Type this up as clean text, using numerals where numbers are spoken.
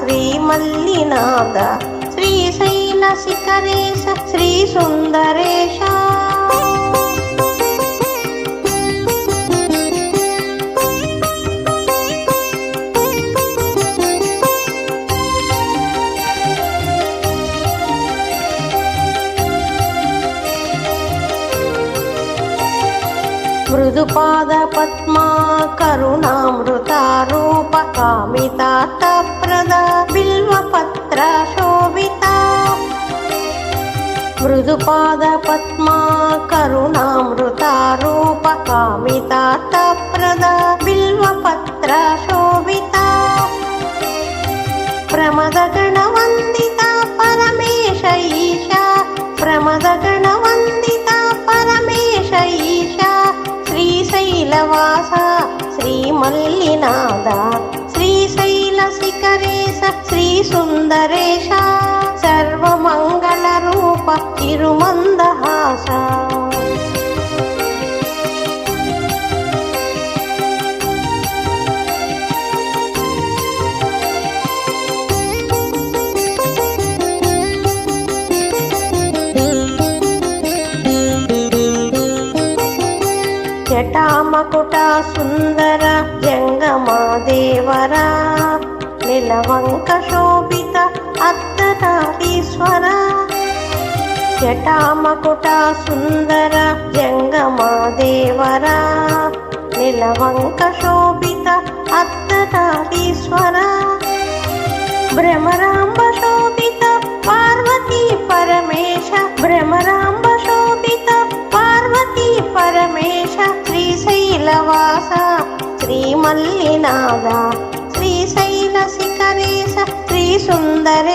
శ్రీ మల్లినాథ శ్రీశైల శిఖరేశ శ్రీ సుందరేశ మృదుపాద పద్మా కరుణామృతారూప కామితార్థప్రద బిల్వపత్ర శోభిత మృదుపాద పద్మా కరుణామృతారూప కామితార్థప్రద బిల్వపత్ర శోభిత ప్రమదగణ వందిత పరమేశ ఈశ ప్రమదగణ వందిత పరమేశ ఈశ శ్రీశైలవాస శ్రీ మల్లినాథ శ్రీశైల శిఖరేశ శ్రీ సుందరేశ సర్వమంగళ రూప తిరుమందహాస జటామకుట సుందర జంగమాదేవర నిలవంక శోభిత అర్ధనారీశ్వర జటామకుట సుందర జంగమాదేవర నిలవంక శోభిత అర్ధనారీశ్వర భ్రమరాంబ శోభిత పార్వతీ పరమేశ భ్రమరాంబ శోభిత పార్వతీ పరమేశ శ్రీశైలవాస శ్రీ మల్లినాథ శ్రీశైల శిఖరేశ శ్రీ సుందరేశ